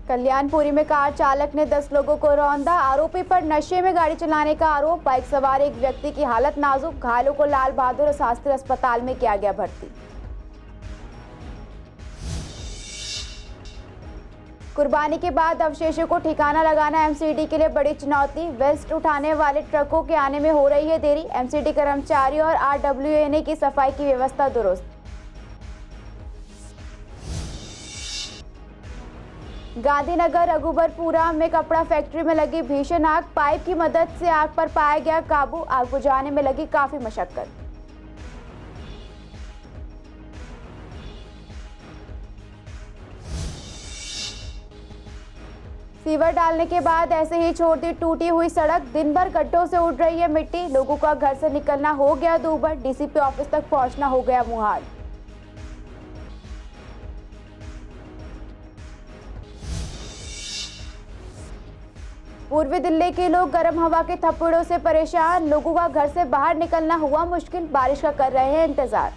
कल्याणपुरी में कार चालक ने 10 लोगों को रौंदा। आरोपी पर नशे में गाड़ी चलाने का आरोप। बाइक सवार एक व्यक्ति की हालत नाजुक। घायलों को लाल बहादुर शास्त्री अस्पताल में किया गया भर्ती। कुर्बानी के बाद अवशेषों को ठिकाना लगाना एमसीडी के लिए बड़ी चुनौती। वेस्ट उठाने वाले ट्रकों के आने में हो रही है देरी। एमसीडी कर्मचारी और आरडब्ल्यूए की सफाई की व्यवस्था दुरुस्त। गांधीनगर रघुबरपुरा में कपड़ा फैक्ट्री में लगी भीषण आग। पाइप की मदद से आग पर पाया गया काबू। आग बुझाने में लगी काफी मशक्कत। सीवर डालने के बाद ऐसे ही छोड़ दी टूटी हुई सड़क। दिन भर गड्ढों से उड़ रही है मिट्टी। लोगों का घर से निकलना हो गया दूभर। डीसीपी ऑफिस तक पहुंचना हो गया मुहाल। पूर्वी दिल्ली के लोग गर्म हवा के थप्पड़ों से परेशान। लोगों का घर से बाहर निकलना हुआ मुश्किल। बारिश का कर रहे हैं इंतजार।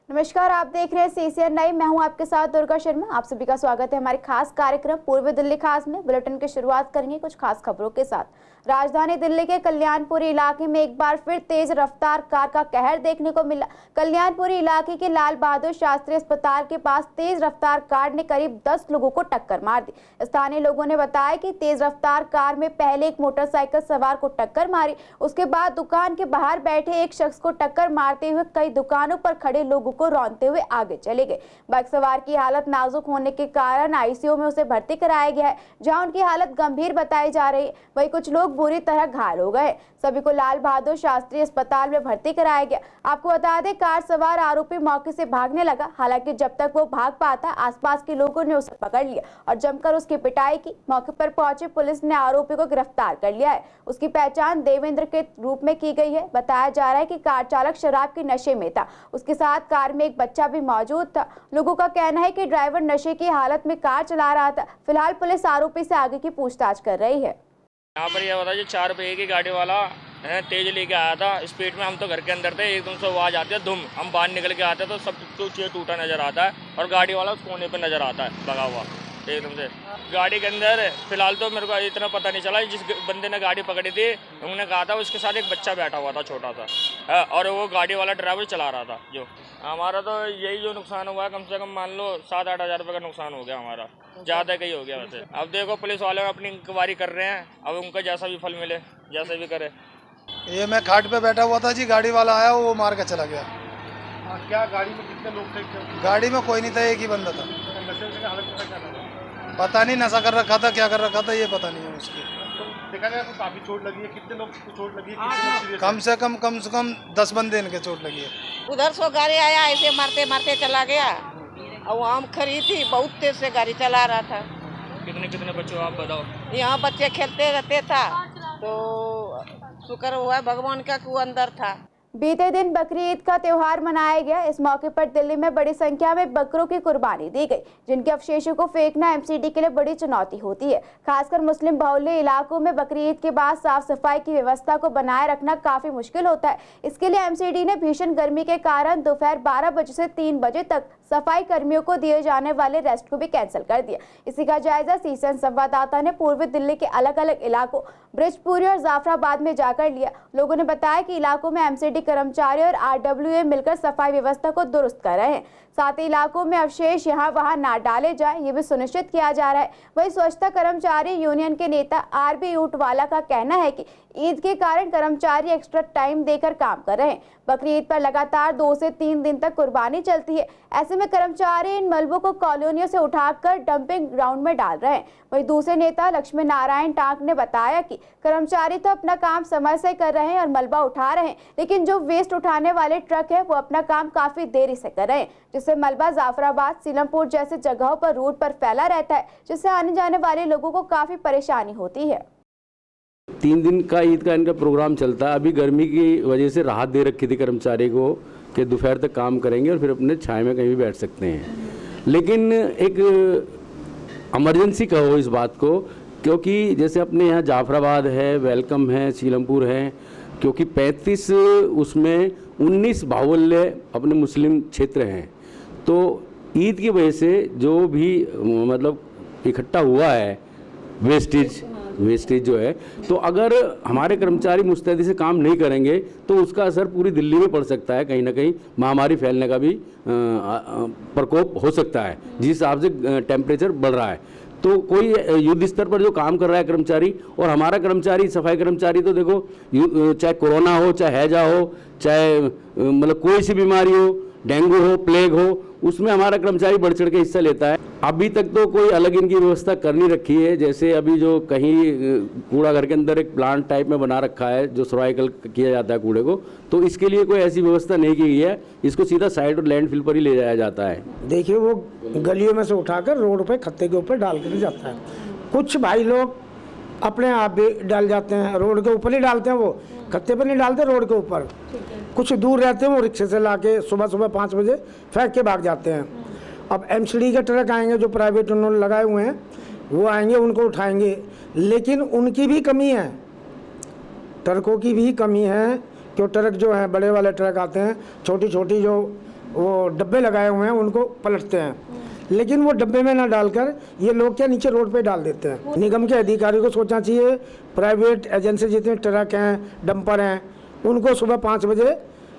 नमस्कार, आप देख रहे हैं सीसीएन लाइव। मैं हूं आपके साथ दुर्गा शर्मा। आप सभी का स्वागत है हमारे खास कार्यक्रम पूर्वी दिल्ली खास में। बुलेटिन की शुरुआत करेंगे कुछ खास खबरों के साथ। राजधानी दिल्ली के कल्याणपुरी इलाके में एक बार फिर तेज रफ्तार कार का कहर देखने को मिला। कल्याणपुरी इलाके के लाल बहादुर शास्त्री अस्पताल के पास तेज रफ्तार कार ने करीब 10 लोगों को टक्कर मार दी। स्थानीय लोगों ने बताया कि तेज रफ्तार कार में पहले एक मोटरसाइकिल सवार को टक्कर मारी। उसके बाद दुकान के बाहर बैठे एक शख्स को टक्कर मारते हुए कई दुकानों पर खड़े लोगों को रौंदते हुए आगे चले गए। बाइक सवार की हालत नाजुक होने के कारण आईसीयू में उसे भर्ती कराया गया है, जहां उनकी हालत गंभीर बताई जा रही है। वहीं कुछ लोग बुरी तरह घायल हो गए। सभी को लाल बहादुर शास्त्री अस्पताल में भर्ती कराया गया। आपको बता दें, कार सवार आरोपी मौके से भागने लगा। हालांकि जब तक वो भाग पाता, आसपास के लोगों ने उसे पकड़ लिया और जमकर उसकी पिटाई की। मौके पर पहुंची पुलिस ने आरोपी को गिरफ्तार कर लिया है। उसकी पहचान देवेंद्र के रूप में की गई है। बताया जा रहा है कि कार चालक शराब के नशे में था। उसके साथ कार में एक बच्चा भी मौजूद था। लोगों का कहना है कि ड्राइवर नशे की हालत में कार चला रहा था। फिलहाल पुलिस आरोपी से आगे की पूछताछ कर रही है। यहाँ पर यह बता जो 4 रुपये की गाड़ी वाला तेज लेके आया था स्पीड में। हम तो घर के अंदर थे, एकदम से आवाज आती है धुम। हम बाहर निकल के आते तो सब कुछ टूटा नजर आता है और गाड़ी वाला कोने पे नजर आता है लगा हुआ एकदम से। गाड़ी के अंदर फिलहाल तो मेरे को इतना पता नहीं चला। जिस बंदे ने गाड़ी पकड़ी थी उन्होंने कहा था उसके साथ एक बच्चा बैठा हुआ था छोटा सा, और वो गाड़ी वाला ड्राइवर चला रहा था। जो हमारा तो यही जो नुकसान हुआ है, कम से कम मान लो 7-8 हज़ार रुपये का नुकसान हो गया हमारा। ज़्यादा कहीं हो गया वैसे। अब देखो पुलिस वाले अपनी इंक्वायरी कर रहे हैं, अब उनका जैसा भी फल मिले, जैसे भी करे। ये मैं खाट पे बैठा हुआ था जी, गाड़ी वाला आया, वो मार के चला गया। क्या गाड़ी में कितने लोग थे? गाड़ी में कोई नहीं था, एक ही बंदा था। नशे की हालत में क्या था? पता नहीं, नशा कर रखा था, क्या कर रखा था ये पता नहीं है उसकी। तो देखा गया तो काफी चोट लगी है। कितने लोग को चोट लगी है? कितने लोग सीरियस कम से कम 10 बंदे इनके चोट लगी है। उधर से गाड़ी आया, ऐसे मारते मारते चला गया और आम खड़ी थी, बहुत तेज से गाड़ी चला रहा था। कितने बच्चे हो आप बताओ? यहाँ बच्चे खेलते रहते था, तो शुक्र हुआ भगवान का कि वो अंदर था। बीते दिन बकरी ईद का त्योहार मनाया गया। इस मौके पर दिल्ली में बड़ी संख्या में बकरों की कुर्बानी दी गई, जिनके अवशेषों को फेंकना एमसीडी के लिए बड़ी चुनौती होती है। खासकर मुस्लिम बहुल्य इलाकों में बकरी ईद के बाद साफ सफाई की व्यवस्था को बनाए रखना काफी मुश्किल होता है। इसके लिए एमसीडी ने भीषण गर्मी के कारण दोपहर 12 बजे से 3 बजे तक सफाई कर्मियों को दिए जाने वाले रेस्ट को भी कैंसिल कर दिया। इसी का जायजा सीसीएन संवाददाता ने पूर्वी दिल्ली के अलग अलग इलाकों ब्रिजपुरी और जाफराबाद में जाकर लिया। लोगों ने बताया कि इलाकों में एमसीडी कर्मचारी और आरडब्ल्यूए मिलकर सफाई व्यवस्था को दुरुस्त कर रहे हैं। साथ ही इलाकों में अवशेष यहाँ वहाँ ना डाले जाए, ये भी सुनिश्चित किया जा रहा है। वहीं स्वच्छता कर्मचारी यूनियन के नेता आरबी ऊटवाला का कहना है कि ईद के कारण कर्मचारी एक्स्ट्रा टाइम देकर काम कर रहे हैं। बकरी ईद पर लगातार 2 से 3 दिन तक कुर्बानी चलती है। ऐसे में कर्मचारी इन मलबों को कॉलोनियों से उठाकर डंपिंग ग्राउंड में डाल रहे हैं। वहीं दूसरे नेता लक्ष्मी नारायण टांक ने बताया कि कर्मचारी तो अपना काम समय से कर रहे हैं और मलबा उठा रहे हैं, लेकिन जो वेस्ट उठाने वाले ट्रक है वो अपना काम काफी देरी से कर रहे हैं, जिससे मलबा जाफराबाद, सीलमपुर जैसे जगहों पर रोड पर फैला रहता है, जिससे आने जाने वाले लोगों को काफी परेशानी होती है। 3 दिन का ईद का इनका प्रोग्राम चलता है। अभी गर्मी की वजह से राहत दे रखी थी कर्मचारी को कि दोपहर तक काम करेंगे और फिर अपने छाए में कहीं भी बैठ सकते हैं। लेकिन एक इमरजेंसी कहो इस बात को क्योंकि जैसे अपने यहाँ जाफराबाद है, वेलकम है, सीलमपुर है, क्योंकि 35 उसमें 19 बाहुल्य अपने मुस्लिम क्षेत्र हैं, तो ईद की वजह से जो भी मतलब इकट्ठा हुआ है वेस्टेज जो है, तो अगर हमारे कर्मचारी मुस्तैदी से काम नहीं करेंगे तो उसका असर पूरी दिल्ली में पड़ सकता है, कहीं ना कहीं महामारी फैलने का भी प्रकोप हो सकता है, जिस हिसाब से टेम्परेचर बढ़ रहा है। तो कोई युद्ध स्तर पर जो काम कर रहा है कर्मचारी, और हमारा कर्मचारी, सफाई कर्मचारी, तो देखो चाहे कोरोना हो, चाहे हैजा हो, चाहे मतलब कोई सी बीमारी हो, डेंगू हो, प्लेग हो, उसमें हमारा कर्मचारी बढ़ चढ़ के हिस्सा लेता है। अभी तक तो कोई अलग इनकी व्यवस्था कर नहीं रखी है। जैसे अभी जो कहीं कूड़ा घर के अंदर एक प्लांट टाइप में बना रखा है जो सर्वाइकल किया जाता है कूड़े को, तो इसके लिए कोई ऐसी व्यवस्था नहीं की गई है। इसको सीधा साइड और लैंडफिल पर ही ले जाया जाता है। देखिए, वो गलियों में से उठाकर रोड पे खत्ते के ऊपर डाल कर जाता है। कुछ भाई लोग अपने आप भी डाल जाते हैं, रोड के ऊपर ही डालते हैं, वो खत्ते पर नहीं डालते, रोड के ऊपर। कुछ दूर रहते हैं, वो रिक्शे से लाके सुबह 5 बजे फेंक के भाग जाते हैं। अब एमसीडी के ट्रक आएंगे जो प्राइवेट उन्होंने लगाए हुए हैं, वो आएंगे, उनको उठाएंगे, लेकिन उनकी भी कमी है, ट्रकों की भी कमी है। क्यों ट्रक जो है बड़े वाले ट्रक आते हैं, छोटी छोटी जो वो डब्बे लगाए हुए हैं उनको पलटते हैं, लेकिन वो डब्बे में ना डालकर ये लोग क्या नीचे रोड पे डाल देते हैं। निगम के अधिकारियों को सोचना चाहिए, प्राइवेट एजेंसी जितने ट्रक हैं, डंपर हैं, उनको सुबह 5 बजे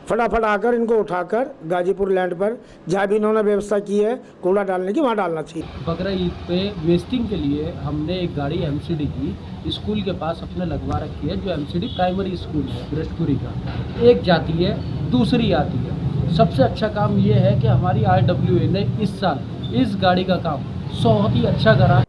फटाफट आकर इनको उठाकर गाजीपुर लैंड पर जहाँ भी इन्होंने व्यवस्था की है कूड़ा डालने की, वहाँ डालना चाहिए। बकरा ईद पे वेस्टिंग के लिए हमने एक गाड़ी एमसीडी की स्कूल के पास अपने लगवा रखी है, जो एमसीडी प्राइमरी स्कूल है ब्रशपुरी का। एक जाती है, दूसरी आती है। सबसे अच्छा काम ये है कि हमारी RWA ने इस साल इस गाड़ी का काम बहुत ही अच्छा करा।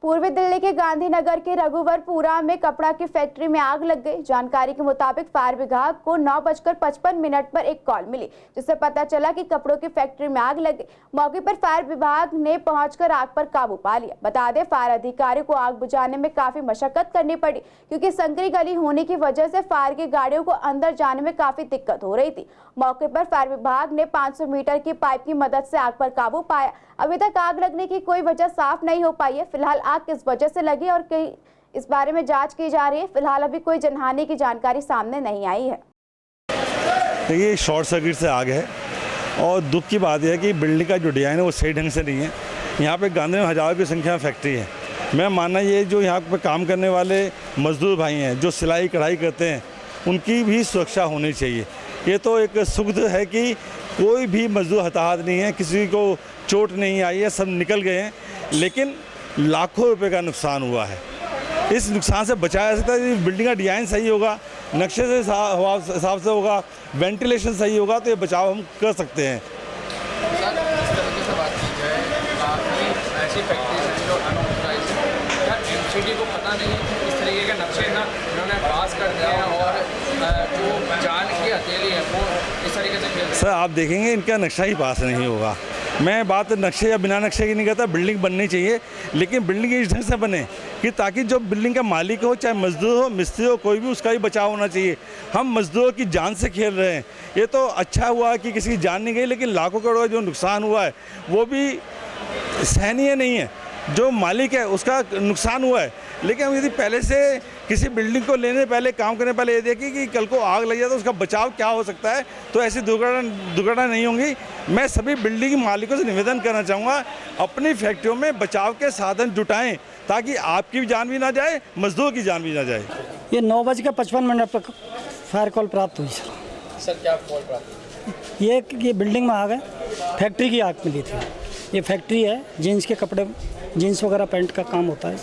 पूर्वी दिल्ली के गांधीनगर के रघुवरपुरा में कपड़ा की फैक्ट्री में आग लग गई। जानकारी के मुताबिक फायर विभाग को 9:55 पर एक कॉल मिली, जिससे पता चला कि कपड़ों की फैक्ट्री में आग लग गई। मौके पर फायर विभाग ने पहुंचकर आग पर काबू पा लिया। बता दें, फायर अधिकारियों को आग बुझाने में काफी मशक्कत करनी पड़ी, क्योंकि संकरी गली होने की वजह से फायर की गाड़ियों को अंदर जाने में काफी दिक्कत हो रही थी। मौके पर फायर विभाग ने 500 मीटर की पाइप की मदद से आग पर काबू पाया। अभी तक आग लगने की कोई वजह साफ नहीं हो पाई है। फिलहाल आग किस वजह से लगी और कई इस बारे में जांच की जा रही है। फिलहाल अभी कोई जनहानि की जानकारी सामने नहीं आई है। ये शॉर्ट सर्किट से आग है, और दुख की बात यह है कि बिल्डिंग का जो डिज़ाइन है वो सही ढंग से नहीं है। यहाँ पे गांधी में हज़ारों की संख्या में फैक्ट्री है। मैं मानना ये जो यहाँ पे काम करने वाले मजदूर भाई हैं जो सिलाई कढ़ाई करते हैं, उनकी भी सुरक्षा होनी चाहिए। ये तो एक सुख है कि कोई भी मजदूर हताहत नहीं है, किसी को चोट नहीं आई है, सब निकल गए हैं, लेकिन लाखों रुपए का नुकसान हुआ है। इस नुकसान से बचाया जा सकता है। बिल्डिंग का डिज़ाइन सही होगा, नक्शे से हिसाब से होगा, वेंटिलेशन सही होगा, तो ये बचाव हम कर सकते हैं। ऐसी फैक्ट्रीज हैं जो अनऑथराइज्ड है, या एमसीडी को पता नहीं है, इस तरीके के नक्शे ना इन्होंने पास कर दिए हैं, और जो जान की हथेली है वो इस तरीके से खेल। सर, आप देखेंगे इनका नक्शा ही पास नहीं होगा। मैं बात नक्शे या बिना नक्शे की नहीं कहता, बिल्डिंग बननी चाहिए, लेकिन बिल्डिंग इस ढंग से बने कि ताकि जो बिल्डिंग का मालिक हो, चाहे मजदूर हो, मिस्त्री हो, कोई भी, उसका भी बचाव होना चाहिए। हम मजदूरों की जान से खेल रहे हैं। ये तो अच्छा हुआ कि किसी की जान नहीं गई, लेकिन लाखों करोड़ का जो नुकसान हुआ है वो भी सहनीय नहीं है। जो मालिक है उसका नुकसान हुआ है, लेकिन हम यदि पहले से किसी बिल्डिंग को लेने पहले काम करने पहले ये देखें कि कल को आग लग जाए तो उसका बचाव क्या हो सकता है, तो ऐसी दुर्घटना नहीं होंगी। मैं सभी बिल्डिंग मालिकों से निवेदन करना चाहूँगा, अपनी फैक्ट्रियों में बचाव के साधन जुटाएं, ताकि आपकी भी जान भी ना जाए, मजदूर की जान भी ना जाए। ये 9:55 पर फायर कॉल प्राप्त हुई सर, क्या कॉल प्राप्त हुई? ये बिल्डिंग में आग है, फैक्ट्री की आग मिली थी। ये फैक्ट्री है, जीन्स के कपड़े, जीन्स वगैरह पैंट का काम होता है।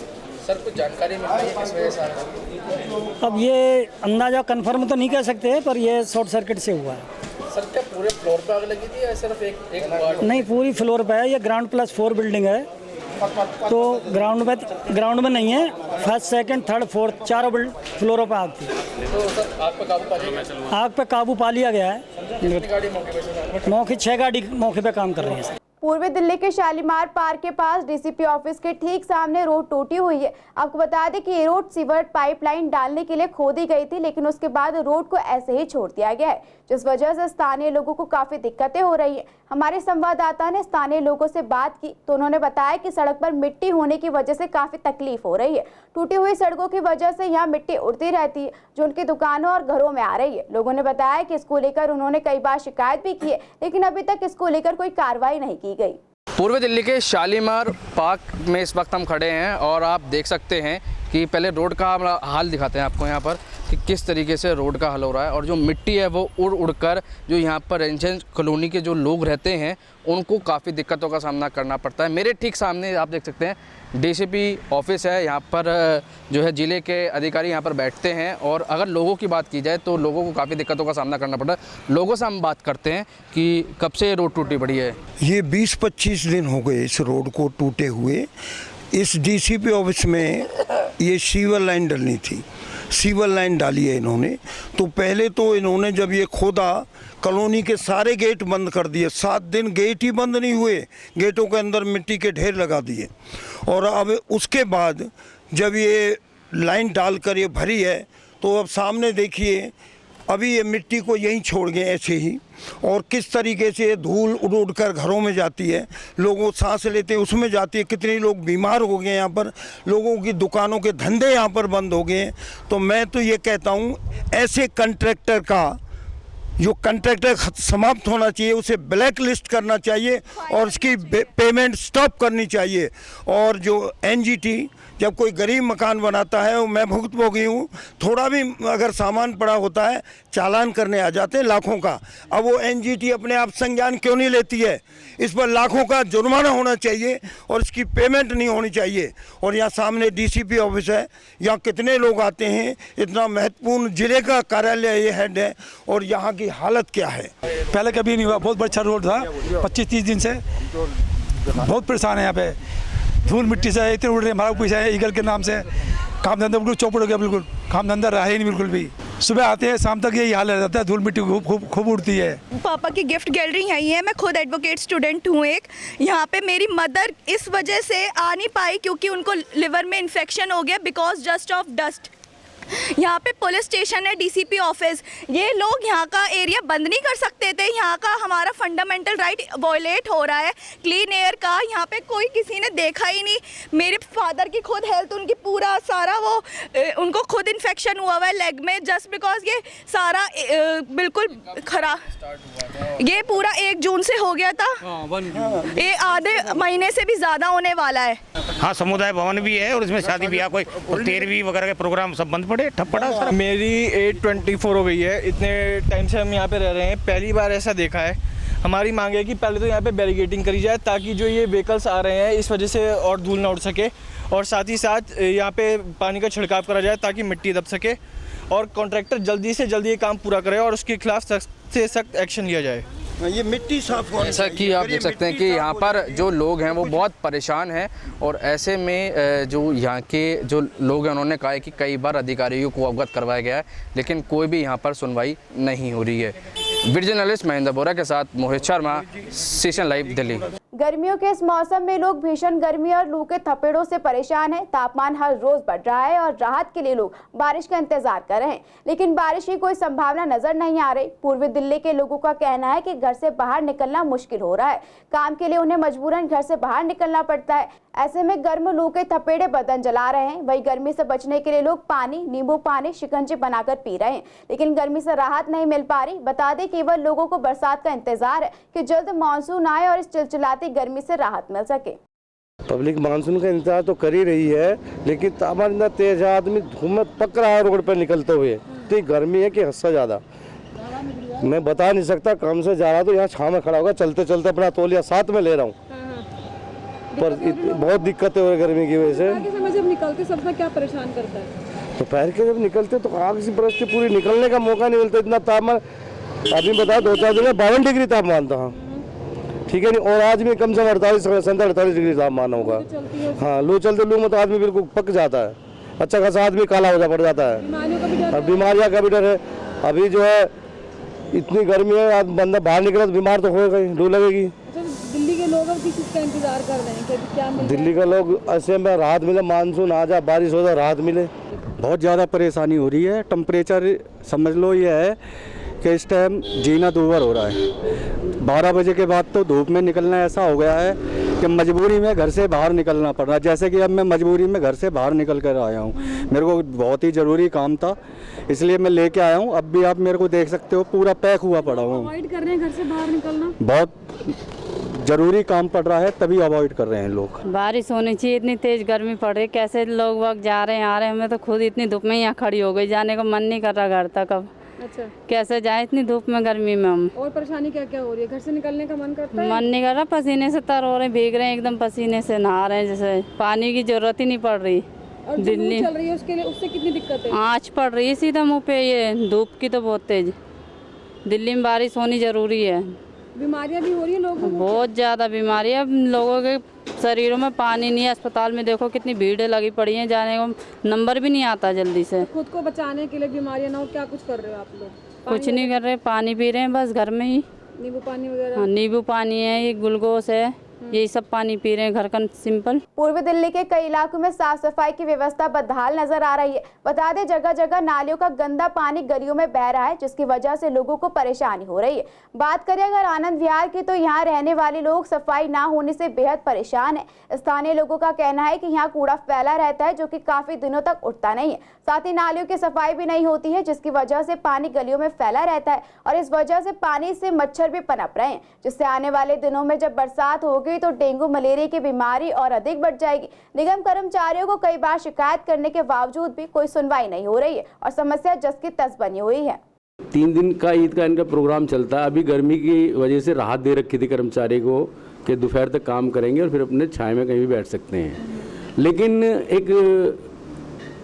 सर, कुछ जानकारी मिल रही है किस वजह से? अब ये अंदाज़ा कंफर्म तो नहीं कह सकते, पर ये शॉर्ट सर्किट से हुआ है। सर, क्या पूरे फ्लोर पे आग लगी थी या सिर्फ एक पार्ट? नहीं, पूरी फ्लोर पे है। ये ग्राउंड +4 बिल्डिंग है, तो ग्राउंड में नहीं है, फर्स्ट, सेकंड, थर्ड, फोर्थ, चारों फ्लोरों पर आग थी। तो सर, आग पे काबू पा लिया गया? आग पे काबू पा लिया गया है। कितनी गाड़ी मौके पे? मौके 6 गाड़ी मौके पे काम कर रही है। पूर्वी दिल्ली के शालीमार पार्क के पास डीसीपी ऑफिस के ठीक सामने रोड टूटी हुई है। आपको बता दें कि ये रोड सीवर पाइपलाइन डालने के लिए खोदी गई थी, लेकिन उसके बाद रोड को ऐसे ही छोड़ दिया गया है, जिस वजह से स्थानीय लोगों को काफी दिक्कतें हो रही है। हमारे संवाददाता ने स्थानीय लोगों से बात की तो उन्होंने बताया कि सड़क पर मिट्टी होने की वजह से काफी तकलीफ हो रही है। टूटी हुई सड़कों की वजह से यहाँ मिट्टी उड़ती रहती है जो उनकी दुकानों और घरों में आ रही है। लोगों ने बताया कि इसको लेकर उन्होंने कई बार शिकायत भी की है, लेकिन अभी तक इसको लेकर कोई कार्रवाई नहीं की गई। पूर्वी दिल्ली के शालीमार पार्क में इस वक्त हम खड़े हैं और आप देख सकते हैं कि पहले रोड का हाल दिखाते हैं आपको यहाँ पर कि किस तरीके से रोड का हाल हो रहा है और जो मिट्टी है वो उड़ उड़कर जो यहाँ पर रेंजर कॉलोनी के जो लोग रहते हैं उनको काफ़ी दिक्कतों का सामना करना पड़ता है। मेरे ठीक सामने आप देख सकते हैं डीसीपी ऑफिस है, यहाँ पर जो है ज़िले के अधिकारी यहाँ पर बैठते हैं और अगर लोगों की बात की जाए तो लोगों को काफ़ी दिक्कतों का सामना करना पड़ता है। लोगों से हम बात करते हैं कि कब से रोड टूटी पड़ी है। ये 20-25 दिन हो गए इस रोड को टूटे हुए। इस डीसीपी ऑफिस में ये सीवर लाइन डलनी थी, सीवर लाइन डाली है इन्होंने। तो पहले तो इन्होंने जब ये खोदा कॉलोनी के सारे गेट बंद कर दिए, 7 दिन गेट ही बंद नहीं हुए, गेटों के अंदर मिट्टी के ढेर लगा दिए। और अब उसके बाद जब ये लाइन डालकर ये भरी है तो अब सामने देखिए अभी ये मिट्टी को यहीं छोड़ गए ऐसे ही, और किस तरीके से धूल उड़ उड़ कर घरों में जाती है, लोगों सांस लेते उसमें जाती है। कितने लोग बीमार हो गए यहाँ पर, लोगों की दुकानों के धंधे यहाँ पर बंद हो गए हैं। तो मैं तो ये कहता हूँ ऐसे कंट्रैक्टर का जो कंट्रैक्टर समाप्त होना चाहिए, उसे ब्लैक लिस्ट करना चाहिए और उसकी पेमेंट स्टॉप करनी चाहिए। और जो एनजीटी जब कोई गरीब मकान बनाता है, वो मैं भुगतभोगी हूँ, थोड़ा भी अगर सामान पड़ा होता है चालान करने आ जाते हैं लाखों का। अब वो एनजीटी अपने आप संज्ञान क्यों नहीं लेती है? इस पर लाखों का जुर्माना होना चाहिए और इसकी पेमेंट नहीं होनी चाहिए। और यहाँ सामने डीसीपी ऑफिस है, यहाँ कितने लोग आते हैं, इतना महत्वपूर्ण जिले का कार्यालय ये हेड है, और यहाँ की हालत क्या है? पहले कभी नहीं हुआ, बहुत अच्छा रोड था। 25-30 दिन से बहुत परेशान है यहाँ पे, धूल मिट्टी से इतने उड़ रहे। हमारा पैसा है ईगल के नाम से, काम धंधा बिल्कुल चौपड़ हो गया, बिल्कुल काम धंधा रहा ही नहीं बिल्कुल भी। सुबह आते हैं शाम तक यही हाल रहता है, धूल मिट्टी खूब उड़ती है। पापा की गिफ्ट गैलरी यही है, मैं खुद एडवोकेट स्टूडेंट हूँ एक। यहाँ पे मेरी मदर इस वजह से आ नहीं पाई क्योंकि उनको लिवर में इन्फेक्शन हो गया बिकॉज जस्ट ऑफ डस्ट। यहाँ पे पुलिस स्टेशन है, डीसीपी ऑफिस, ये लोग यहाँ का एरिया बंद नहीं कर सकते थे। यहाँ का हमारा फंडामेंटल राइट वॉयलेट हो रहा है क्लीन एयर का। यहाँ पे कोई किसी ने देखा ही नहीं। मेरे फादर की खुद हेल्थ, उनकी पूरा सारा वो उनको खुद इन्फेक्शन हुआ हुआ है लेग में, जस्ट बिकॉज ये सारा बिल्कुल खराब। ये पूरा 1 जून से हो गया था, ये आधे महीने से भी ज़्यादा होने वाला है। हाँ, समुदाय भवन भी है और इसमें शादी ब्याह कोई 13वीं वगैरह के प्रोग्राम सब बंद पड़े, ठप पड़ा सर। मेरी एज 24 हो गई है, इतने टाइम से हम यहाँ पे रह रहे हैं, पहली बार ऐसा देखा है। हमारी मांग है कि पहले तो यहाँ पे बैरिकेडिंग करी जाए ताकि जो ये व्हीकल्स आ रहे हैं इस वजह से और धूल ना उड़ सके, और साथ ही साथ यहाँ पे पानी का छिड़काव करा जाए ताकि मिट्टी दब सके, और कॉन्ट्रैक्टर जल्दी से जल्दी ये काम पूरा करे और उसके खिलाफ सख्त से सख्त एक्शन लिया जाए। ये मिट्टी साफ होनी जैसा कि आप देख सकते हैं कि यहाँ पर जो लोग हैं वो बहुत परेशान हैं, और ऐसे में जो यहाँ के जो लोग हैं उन्होंने कहा है कि कई बार अधिकारियों को अवगत करवाया गया है लेकिन कोई भी यहाँ पर सुनवाई नहीं हो रही है। वीडियो जर्नलिस्ट महेंद्र बोरा के साथ मोहित शर्मा, सीशन लाइव, दिल्ली। गर्मियों के इस मौसम में लोग भीषण गर्मी और लू के थपेड़ों से परेशान हैं। तापमान हर रोज बढ़ रहा है और राहत के लिए लोग बारिश का इंतजार कर रहे हैं, लेकिन बारिश की कोई संभावना नजर नहीं आ रही। पूर्वी दिल्ली के लोगों का कहना है कि घर से बाहर निकलना मुश्किल हो रहा है, काम के लिए उन्हें मजबूरन घर से बाहर निकलना पड़ता है। ऐसे में गर्म लू के थपेड़े बदन जला रहे हैं। वही गर्मी से बचने के लिए लोग पानी, नींबू पानी, शिकंजी बनाकर पी रहे हैं, लेकिन गर्मी से राहत नहीं मिल पा रही। बता दें केवल लोगों को बरसात का इंतजार है कि जल्द मानसून आए और इस चिलचिलाती गर्मी से राहत मिल सके। पब्लिक मानसून का इंतजार तो कर ही रही है, लेकिन तापमान इतना तेज है, आदमी धूम में पक रहा है रोड पर निकलते हुए। इतनी गर्मी है कि हद से ज्यादा मैं बता नहीं सकता। काम से जा रहा तो यहाँ छांव में खड़ा होगा, चलते चलते अपना तौलिया साथ में ले रहा हूँ, पर बहुत दिक्कतें हो रही गर्मी की वजह से। जब निकलते सबसे क्या परेशान करता है? दोपहर के जब निकलते तो आग सी बरसती, पूरी निकलने का मौका नहीं मिलता। इतना तापमान अभी बताया 2-4 दिन में 52 डिग्री तापमान था, ठीक है नहीं, और आज भी कम से कम 48 डिग्री तापमान होगा। हाँ, लू चलते, लू में तो आदमी बिल्कुल पक जाता है, अच्छा खासा आदमी काला हो पड़ जाता है, और बीमारियाँ का भी डर है। अभी जो है इतनी गर्मी है, आज बंदा बाहर निकला तो बीमार तो होगा ही, लू लगेगी। दिल्ली के लोग अब किस चीज़ का इंतजार कर रहे हैं कि क्या मिले? दिल्ली के लोग ऐसे में राहत मिले, मानसून आ जाए, बारिश हो जाए, राहत मिले। बहुत ज़्यादा परेशानी हो रही है। टेम्परेचर समझ लो ये है कि इस टाइम जीना दूभर हो रहा है। 12 बजे के बाद तो धूप में निकलना ऐसा हो गया है कि मजबूरी में घर से बाहर निकलना पड़ रहा है। जैसे कि अब मैं मजबूरी में घर से बाहर निकल कर आया हूँ, मेरे को बहुत ही ज़रूरी काम था इसलिए मैं लेके आया हूँ। अब भी आप मेरे को देख सकते हो पूरा पैक हुआ पड़ा हूँ। अवॉइड कर रहे हैं घर से बाहर निकलना, बहुत ज़रूरी काम पड़ रहा है तभी अवॉइड कर रहे हैं लोग। बारिश होनी चाहिए, इतनी तेज़ गर्मी पड़ रही, कैसे लोग वक्त जा रहे हैं आ रहे हैं। हमें तो खुद इतनी धूप में यहाँ खड़ी हो गई, जाने का मन नहीं कर रहा घर तक। अब अच्छा कैसे जाए इतनी धूप में गर्मी में हम। और परेशानी क्या क्या हो रही है? घर से निकलने का मन करता है? मन नहीं कर रहा, पसीने से तर हो रहे हैं, भीग रहे हैं एकदम, पसीने से नहा रहे हैं, जैसे पानी की जरूरत ही नहीं पड़ रही। और दिल्ली चल रही है उसके लिए, उससे कितनी दिक्कत है? आँच पड़ रही है सीधा मुँह पे, ये धूप की तो बहुत तेज। दिल्ली में बारिश होनी जरूरी है। बीमारियां भी हो रही है लोगों को, बहुत ज़्यादा बीमारियां। अब लोगों के शरीरों में पानी नहीं है। अस्पताल में देखो कितनी भीड़ लगी पड़ी है, जाने को नंबर भी नहीं आता जल्दी से। खुद को बचाने के लिए बीमारियां ना हो, क्या कुछ कर रहे हो आप लोग? कुछ नहीं कर रहे, पानी पी रहे हैं बस घर में ही, नींबू पानी वगैरह। हाँ नींबू पानी है, ये ग्लूकोज है, यही सब पानी पी रहे हैं घर का सिंपल। पूर्वी दिल्ली के कई इलाकों में साफ सफाई की व्यवस्था बदहाल नजर आ रही है। बता दें जगह जगह नालियों का गंदा पानी गलियों में बह रहा है, जिसकी वजह से लोगों को परेशानी हो रही है। बात करें अगर आनंद विहार की, तो यहाँ रहने वाले लोग सफाई ना होने से बेहद परेशान है। स्थानीय लोगों का कहना है कि यहाँ कूड़ा फैला रहता है, जो कि काफी दिनों तक उठता नहीं है। साथ ही नालियों की सफाई भी नहीं होती है, जिसकी वजह से पानी गलियों में फैला रहता है और इस वजह से पानी से मच्छर भी पनप रहे हैं, जिससे आने वाले दिनों में जब बरसात होगी तो डेंगू मलेरिया की बीमारी और अधिक बढ़ जाएगी। निगम कर्मचारियों को कई बार शिकायत करने के बावजूद भी कोई सुनवाई नहीं हो रही है और समस्या जस की तस बनी हुई है। 3 दिन का ईद का इनका प्रोग्राम चलता है। अभी गर्मी की वजह से राहत दे रखी थी कर्मचारी को कि दोपहर तक काम करेंगे और फिर अपने छाए में कहीं भी बैठ सकते हैं। लेकिन एक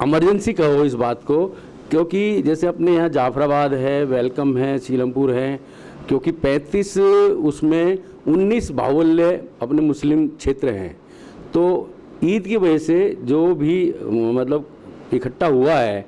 इमरजेंसी कहो इस बात को, क्योंकि जैसे अपने यहाँ जाफराबाद है, वेलकम है, सीलमपुर है, क्योंकि 35 उसमें 19 बाहुल्य अपने मुस्लिम क्षेत्र हैं। तो ईद की वजह से जो भी मतलब इकट्ठा हुआ है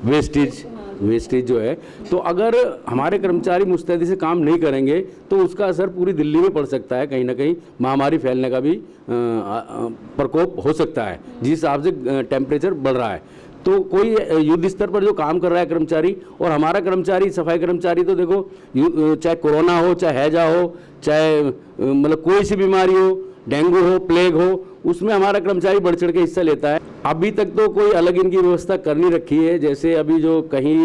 वेस्टेज जो है, तो अगर हमारे कर्मचारी मुस्तैदी से काम नहीं करेंगे तो उसका असर पूरी दिल्ली में पड़ सकता है। कहीं ना कहीं महामारी फैलने का भी प्रकोप हो सकता है, जिस हिसाब से टेम्परेचर बढ़ रहा है। तो कोई युद्ध स्तर पर जो काम कर रहा है कर्मचारी, और हमारा कर्मचारी सफाई कर्मचारी तो देखो चाहे कोरोना हो, चाहे हैजा हो, चाहे मतलब कोई सी बीमारी हो, डेंगू हो, प्लेग हो, उसमें हमारा कर्मचारी बढ़ चढ़ के हिस्सा लेता है। अभी तक तो कोई अलग इनकी व्यवस्था कर नहीं रखी है। जैसे अभी जो कहीं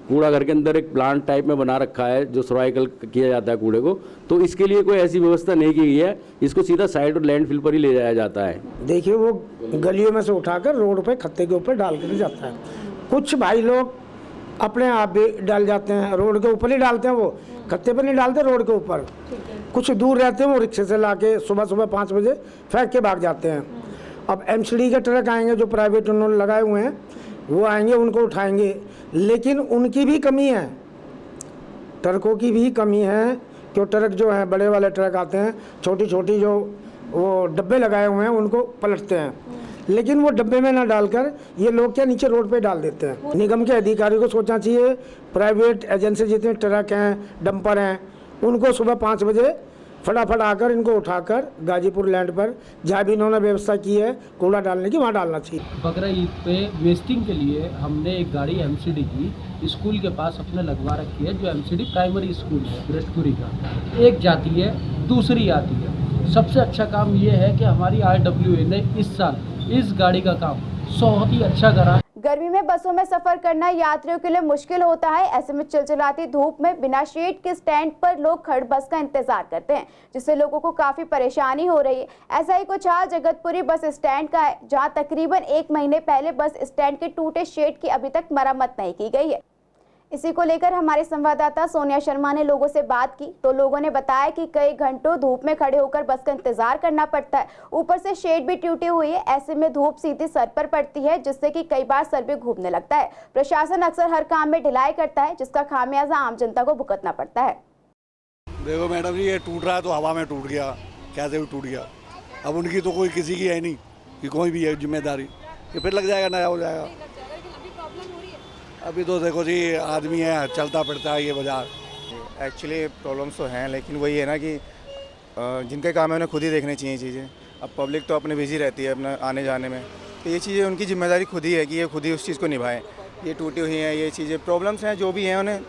कूड़ा घर के अंदर एक प्लांट टाइप में बना रखा है जो सर्वाइकल किया जाता है कूड़े को, तो इसके लिए कोई ऐसी व्यवस्था नहीं की गई है। इसको सीधा साइड और लैंडफिल पर ही ले जाया जाता है। देखिए वो गलियों में से उठाकर रोड पे खत्ते के ऊपर डाल कर जाता है। कुछ भाई लोग अपने आप भी डाल जाते हैं, रोड के ऊपर ही डालते हैं, वो खत्ते पर नहीं डालते, रोड के ऊपर। कुछ दूर रहते हैं वो रिक्शे से लाके सुबह 5 बजे फेंक के भाग जाते हैं। अब एमसीडी के ट्रक आएंगे जो प्राइवेट उन्होंने लगाए हुए हैं, वो आएंगे उनको उठाएंगे, लेकिन उनकी भी कमी है, ट्रकों की भी कमी है। क्यों ट्रक जो है बड़े वाले ट्रक आते हैं, छोटी छोटी जो वो डब्बे लगाए हुए हैं उनको पलटते हैं, लेकिन वो डब्बे में ना डालकर ये लोग क्या नीचे रोड पे डाल देते हैं। निगम के अधिकारियों को सोचना चाहिए, प्राइवेट एजेंसी जितने ट्रक हैं, डंपर हैं, उनको सुबह 5 बजे फटाफट आकर इनको उठाकर गाजीपुर लैंड पर जहाँ भी इन्होंने व्यवस्था की है कूड़ा डालने की, वहाँ डालना चाहिए। बकरा ईद पे वेस्टिंग के लिए हमने एक गाड़ी एमसीडी की स्कूल के पास अपने लगवा रखी है, जो एमसीडी प्राइमरी स्कूल है ब्रस्टपुरी का। एक जाती है, दूसरी आती है। सबसे अच्छा काम ये है कि हमारी RWA ने इस साल इस गाड़ी का काम बहुत ही अच्छा करा। गर्मी में बसों में सफर करना यात्रियों के लिए मुश्किल होता है। ऐसे में चिलचिलाती धूप में बिना शेड के स्टैंड पर लोग खड़ बस का इंतजार करते हैं, जिससे लोगों को काफी परेशानी हो रही है। ऐसा ही कुछ हाल जगतपुरी बस स्टैंड का है, जहां तकरीबन 1 महीने पहले बस स्टैंड के टूटे शेड की अभी तक मरम्मत नहीं की गई है। इसी को लेकर हमारे संवाददाता सोनिया शर्मा ने लोगों से बात की, तो लोगों ने बताया कि कई घंटों धूप में खड़े होकर बस का इंतजार करना पड़ता है। ऊपर से शेड भी टूटी हुई है, ऐसे में धूप सीधी सर पर पड़ती है, जिससे कि कई बार सर भी घूमने लगता है। प्रशासन अक्सर हर काम में ढिलाई करता है, जिसका खामियाजा आम जनता को भुगतना पड़ता है। देखो मैडम जी, ये टूट रहा है तो हवा में टूट गया, कैसे भी टूट गया। अब उनकी तो कोई किसी की है नहीं कि कोई भी है जिम्मेदारी, ये फिर लग जाएगा, नया हो जाएगा। अभी तो देखो जी, आदमी है, चलता फिरता है ये बाजार। एक्चुअली प्रॉब्लम्स तो हैं, लेकिन वही है ना कि जिनके काम है उन्हें खुद ही देखनी चाहिए चीज़ें। अब पब्लिक तो अपने बिजी रहती है अपना आने जाने में, तो ये चीज़ें उनकी जिम्मेदारी खुद ही है कि ये खुद ही उस चीज़ को निभाएं। ये टूटी हुई हैं, ये चीज़ें प्रॉब्लम्स हैं जो भी हैं, उन्हें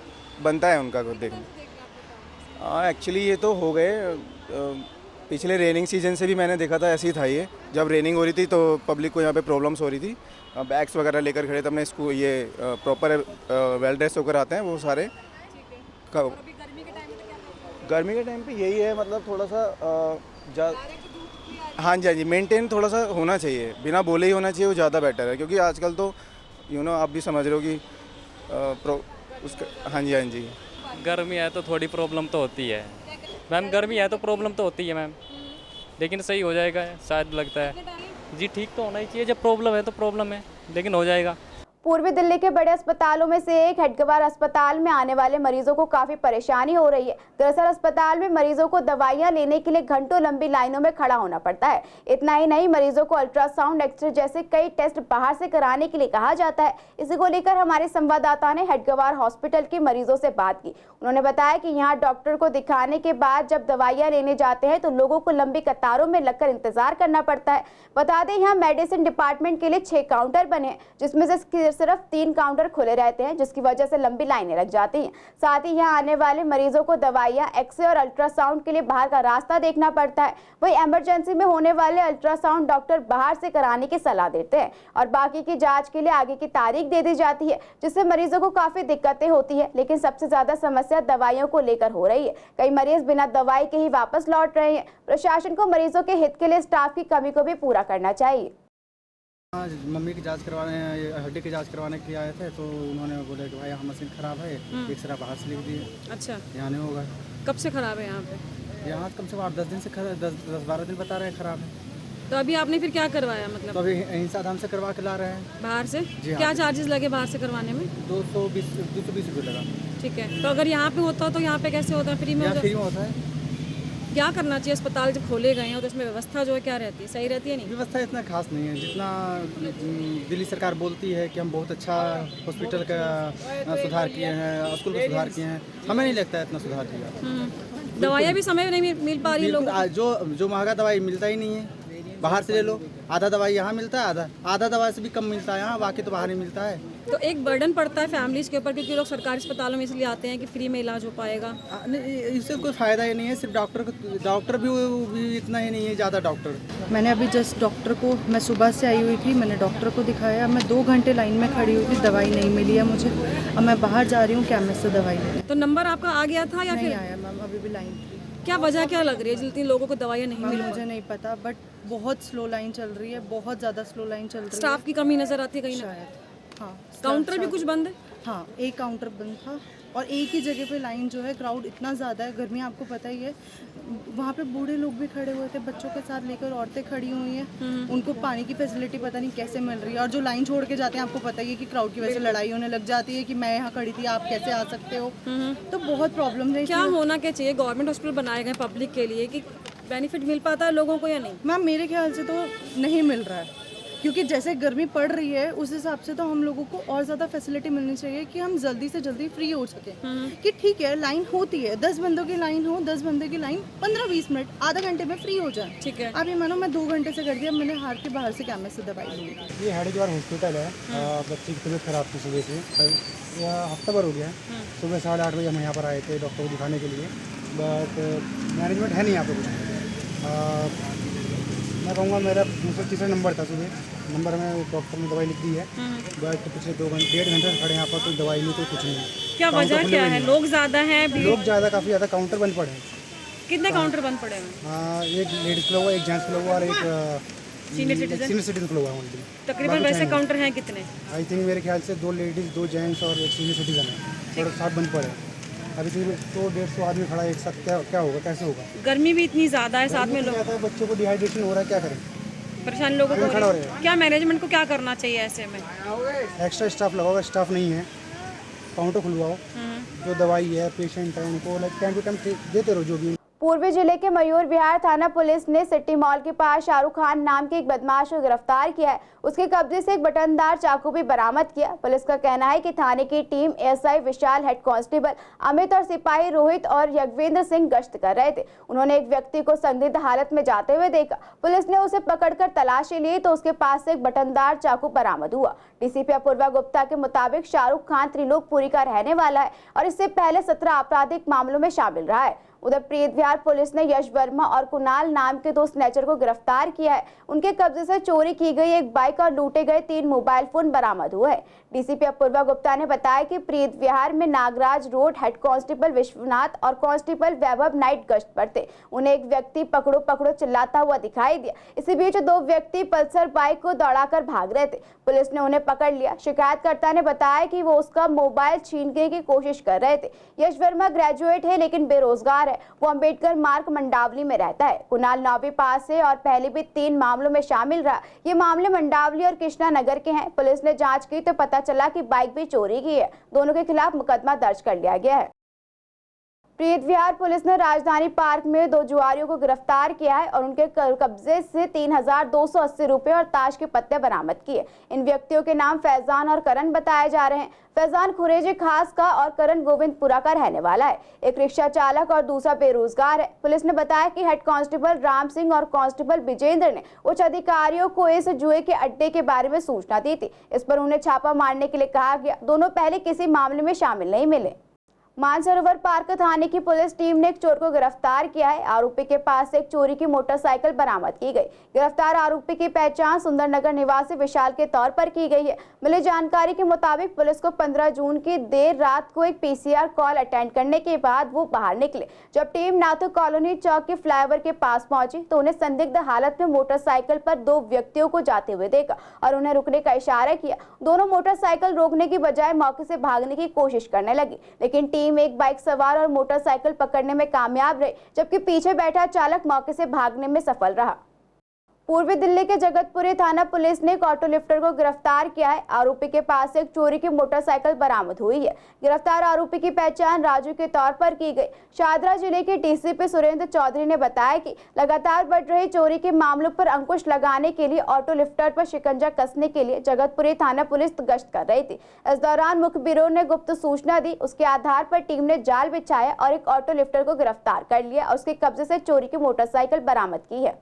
बनता है उनका खुद देखना। एक्चुअली ये तो हो गए, पिछले रेनिंग सीजन से भी मैंने देखा था ऐसे ही था। ये जब रेनिंग हो रही थी तो पब्लिक को यहाँ पे प्रॉब्लम्स हो रही थी। बैग्स वगैरह लेकर खड़े थे अपने स्कूल, ये प्रॉपर वेल ड्रेस होकर आते हैं वो सारे। गर्मी के टाइम पे यही है, मतलब थोड़ा सा हाँ जी मेंटेन थोड़ा सा होना चाहिए, बिना बोले ही होना चाहिए, वो ज़्यादा बेटर है। क्योंकि आजकल तो आप भी समझ रहे हो कि उसका हाँ जी गर्मी है तो थोड़ी प्रॉब्लम तो होती है मैम, गर्मी है तो प्रॉब्लम तो होती है मैम, लेकिन सही हो जाएगा शायद, लगता है जी। ठीक तो होना ही चाहिए, जब प्रॉब्लम है तो प्रॉब्लम है, लेकिन हो जाएगा। पूर्वी दिल्ली के बड़े अस्पतालों में से एक हेडगेवार अस्पताल में आने वाले मरीजों को काफी परेशानी हो रही है। दरअसल अस्पताल में मरीजों को दवाइयां लेने के लिए घंटों लंबी लाइनों में खड़ा होना पड़ता है। इतना ही नहीं, मरीजों को अल्ट्रासाउंड, एक्सरे जैसे कई टेस्ट बाहर से कराने के लिए कहा जाता है। इसी को लेकर हमारे संवाददाता ने हेडगेवार हॉस्पिटल के मरीजों से बात की। उन्होंने बताया कि यहाँ डॉक्टर को दिखाने के बाद जब दवाइयाँ लेने जाते हैं तो लोगों को लंबी कतारों में लगकर इंतजार करना पड़ता है। बता दें, यहाँ मेडिसिन डिपार्टमेंट के लिए 6 काउंटर बने हैं, जिसमें से सिर्फ 3 काउंटर खुले रहते हैं, जिसकी वजह से लंबी लाइनें लग जाती हैं। साथ ही यहाँ आने वाले मरीजों को दवाइयाँ, एक्सरे और अल्ट्रासाउंड के लिए बाहर का रास्ता देखना पड़ता है। वही इमरजेंसी में होने वाले अल्ट्रासाउंड डॉक्टर बाहर से कराने की सलाह देते हैं और बाकी की जांच के लिए आगे की तारीख दे दी जाती है, जिससे मरीजों को काफी दिक्कतें होती है। लेकिन सबसे ज्यादा समस्या दवाइयों को लेकर हो रही है। कई मरीज बिना दवाई के ही वापस लौट रहे हैं। प्रशासन को मरीजों के हित के लिए स्टाफ की कमी को भी पूरा करना चाहिए। मम्मी की जांच करवाने, हड्डी की जांच करवाने के लिए आए थे, तो उन्होंने बोला कि भाई यहाँ मशीन खराब है, एक्सरे बाहर से लिख दिए। अच्छा, यहाँ नहीं होगा। कब से खराब है यहाँ पे? यहाँ कम से कम 8-10 दिन से 10-12 दिन बता रहे हैं खराब है। तो अभी आपने फिर क्या करवाया? मतलब तो अभी इंसाद हमसे करवा के ला रहे हैं बाहर से। क्या चार्जेस लगे बाहर से करवाने में? 220 रुपये लगा। ठीक है, तो अगर यहाँ पे होता तो यहाँ पे कैसे होता है? फ्री में होता है। क्या करना चाहिए? अस्पताल जब खोले गए हैं तो इसमें व्यवस्था जो है क्या रहती है? सही रहती है? नहीं, व्यवस्था इतना खास नहीं है जितना दिल्ली सरकार बोलती है कि हम बहुत अच्छा हॉस्पिटल का सुधार किए हैं, स्कूल का सुधार किए हैं। हमें नहीं लगता है इतना सुधार किया। दवाइयाँ भी समय में नहीं मिल पा रही लोग। जो महंगा दवाई मिलता ही नहीं है, बाहर से ले लो। आधा दवाई यहाँ मिलता है, आधा दवाई से भी कम मिलता है यहाँ, बाकी तो बाहर ही मिलता है। तो एक बर्डन पड़ता है फैमिलीज के ऊपर, क्योंकि लोग सरकारी अस्पतालों में इसलिए आते हैं कि फ्री में इलाज हो पाएगा। इससे कोई फ़ायदा ही नहीं है। सिर्फ डॉक्टर भी इतना ही नहीं है, ज़्यादा डॉक्टर। मैंने अभी जस्ट डॉक्टर को, मैं सुबह से आई हुई थी, मैंने डॉक्टर को दिखाया। मैं 2 घंटे लाइन में खड़ी हुई थी, दवाई नहीं मिली है मुझे। अब मैं बाहर जा रही हूँ केमिस्ट से दवाई लेने। तो नंबर आपका आ गया था या नहीं आया मैम? अभी भी लाइन थी। क्या वजह क्या लग रही है जितनी लोगों को दवाइयाँ नहीं मिली? मुझे नहीं पता, बट बहुत स्लो लाइन चल रही है, बहुत ज़्यादा स्लो लाइन चल रही है। स्टाफ की कमी नज़र आती है कहीं ना? हाँ, काउंटर भी कुछ बंद है? हाँ, एक काउंटर बंद था और एक ही जगह पे लाइन जो है, क्राउड इतना ज़्यादा है, गर्मी आपको पता ही है। वहाँ पे बूढ़े लोग भी खड़े हुए थे, बच्चों के साथ लेकर औरतें खड़ी हुई हैं। उनको पानी की फैसिलिटी पता नहीं कैसे मिल रही है। और जो लाइन छोड़ के जाते हैं, आपको पता ही है कि क्राउड की वजह से लड़ाई होने लग जाती है कि मैं यहाँ खड़ी थी, आप कैसे आ सकते हो। तो बहुत प्रॉब्लम है। क्या होना क्या चाहिए? गवर्नमेंट हॉस्पिटल बनाए गए पब्लिक के लिए, कि बेनिफिट मिल पाता है लोगों को या नहीं? मैम मेरे ख्याल से तो नहीं मिल रहा है, क्योंकि जैसे गर्मी पड़ रही है उस हिसाब से तो हम लोगों को और ज़्यादा फैसिलिटी मिलनी चाहिए कि हम जल्दी से जल्दी फ्री हो सकें। कि ठीक है, लाइन होती है, 10 बंदों की लाइन हो, 10 बंदों की लाइन 15-20 मिनट, आधा घंटे में फ्री हो जाए। ठीक है। अब ये मानो मैं 2 घंटे से कर दिया, मैंने हार के बाहर से केमिस्ट से दवाई ली। ये हेडगेवार हॉस्पिटल है। बच्ची की तबीयत खराब थी सुबह से, हफ्ता भर हो गया। सुबह 8:30 बजे हम यहाँ पर आए थे डॉक्टर को दिखाने के लिए, बट मैनेजमेंट है नहीं यहाँ पर कुछ। मैं कहूँगा मेरा 230 नंबर था सुबह, नंबर में डॉक्टर ने दवाई लिख दी है, बट पिछले 1.5 घंटे से खड़े यहाँ पर कोई दवाई नहीं, कोई कुछ नहीं। क्या वजह क्या है? लोग ज़्यादा हैं? लोग ज़्यादा, काफ़ी ज़्यादा। काउंटर बंद पड़े हैं। कितने काउंटर बंद पड़े हैं? एक लेडीज़ खुला हुआ, एक जेंट्स खुला हुआ और एक सीनियर सिटीजन खुला हुआ। तकरीबन वैसे काउंटर हैं कितने? आई थिंक मेरे ख्याल से 2 लेडीज़, 2 जेंट्स और एक सीनियर सिटीजन है, और 60 बंद पड़े हैं। अभी 100-150 आदमी खड़ा है एक साथ, क्या होगा, कैसे होगा? गर्मी भी इतनी ज़्यादा है, साथ में लोग, बच्चों को डिहाइड्रेशन हो रहा है, क्या करें? परेशान लोगों को। क्या मैनेजमेंट को क्या करना चाहिए ऐसे में? एक्स्ट्रा स्टाफ लगाओ, स्टाफ नहीं है, काउंटर खुलवाओ। जो दवाई है, पेशेंट है, उनको टाइम टू टाइम देते रहो। जो भी पूर्वी जिले के मयूर विहार थाना पुलिस ने सिटी मॉल के पास शाहरुख खान नाम के एक बदमाश को गिरफ्तार किया है। उसके कब्जे से एक बटनदार चाकू भी बरामद किया। पुलिस का कहना है कि थाने की टीम एसआई विशाल, हेड कांस्टेबल अमित और सिपाही रोहित और यज्वेंद्र सिंह गश्त कर रहे थे। उन्होंने एक व्यक्ति को संदिग्ध हालत में जाते हुए देखा। पुलिस ने उसे पकड़कर तलाशी ली तो उसके पास से एक बटनदार चाकू बरामद हुआ। डीसीपी अपूर्वा गुप्ता के मुताबिक शाहरुख खान त्रिलोकपुरी का रहने वाला है और इससे पहले 17 आपराधिक मामलों में शामिल रहा है। उधर प्रीत विहार पुलिस ने यश वर्मा और कुणाल नाम के 2 स्नैचर को गिरफ्तार किया है। उनके कब्जे से चोरी की गई एक बाइक और लूटे गए 3 मोबाइल फोन बरामद हुए हैं। डीसीपी अपूर्वा गुप्ता ने बताया कि प्रीत विहार में Nagraj road head constable Vishwanath और कांस्टेबल वैभव नाइट गश्त पर थे। उन्हें एक व्यक्ति पकड़ो पकड़ो चिल्लाता हुआ दिखाई दिया। इसी बीच 2 व्यक्ति पल्सर बाइक को दौड़ाकर भाग रहे थे। पुलिस ने उन्हें पकड़ लिया। शिकायतकर्ता ने बताया कि वो उसका मोबाइल छीनने की कोशिश कर रहे थे। यश वर्मा ग्रेजुएट है लेकिन बेरोजगार है। वो अंबेडकर मार्ग मंडावली में रहता है। कुणाल 9वीं पास है और पहले भी 3 मामलों में शामिल रहा। ये मामले मंडावली और कृष्णा नगर के हैं। पुलिस ने जांच की तो पता चला कि बाइक भी चोरी की है। दोनों के खिलाफ मुकदमा दर्ज कर लिया गया है। प्रीत विहार पुलिस ने राजधानी पार्क में 2 जुआरियों को गिरफ्तार किया है और उनके कब्जे से 3,280 रुपए और ताश के पत्ते बरामद किए। इन व्यक्तियों के नाम फैजान और करण बताए जा रहे हैं। फैजान खुरेजे खास का और करण गोविंदपुरा का रहने वाला है। एक रिक्शा चालक और दूसरा बेरोजगार है। पुलिस ने बताया कि हेड कांस्टेबल राम सिंह और कांस्टेबल विजेंद्र ने उच्च अधिकारियों को इस जुए के अड्डे के बारे में सूचना दी थी। इस पर उन्हें छापा मारने के लिए कहा गया। दोनों पहले किसी मामले में शामिल नहीं मिले। मानसरोवर पार्क थाने की पुलिस टीम ने एक चोर को गिरफ्तार किया है। आरोपी के पास से एक चोरी की मोटरसाइकिल बरामद की गई। गिरफ्तार आरोपी की पहचान सुंदरनगर निवासी विशाल के तौर पर की गई है। मिली जानकारी के मुताबिक पुलिस को 15 जून की देर रात को एक पीसीआर कॉल अटेंड करने के बाद वो बाहर निकले। जब टीम नाथू कॉलोनी चौक के फ्लाईओवर के पास पहुंची तो उन्हें संदिग्ध हालत में मोटरसाइकिल पर 2 व्यक्तियों को जाते हुए देखा और उन्हें रुकने का इशारा किया। दोनों मोटरसाइकिल रोकने की बजाय मौके से भागने की कोशिश करने लगी, लेकिन टीम एक बाइक सवार और मोटरसाइकिल पकड़ने में कामयाब रही, जबकि पीछे बैठा चालक मौके से भागने में सफल रहा। पूर्वी दिल्ली के जगतपुरी थाना पुलिस ने एक ऑटो लिफ्टर को गिरफ्तार किया है। आरोपी के पास से एक चोरी की मोटरसाइकिल बरामद हुई है। गिरफ्तार आरोपी की पहचान राजू के तौर पर की गई। शाहदरा जिले के डीसीपी सुरेंद्र चौधरी ने बताया कि लगातार बढ़ रही चोरी के मामलों पर अंकुश लगाने के लिए ऑटो लिफ्टर पर शिकंजा कसने के लिए जगतपुरी थाना पुलिस गश्त कर रही थी। इस दौरान मुखबिरों ने गुप्त सूचना दी। उसके आधार पर टीम ने जाल बिछाया और एक ऑटो लिफ्टर को गिरफ्तार कर लिया और उसके कब्जे से चोरी की मोटरसाइकिल बरामद की है।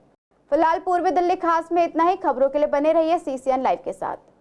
फिलहाल पूर्वी दिल्ली खास में इतना ही। खबरों के लिए बने रहिए CCN लाइव के साथ।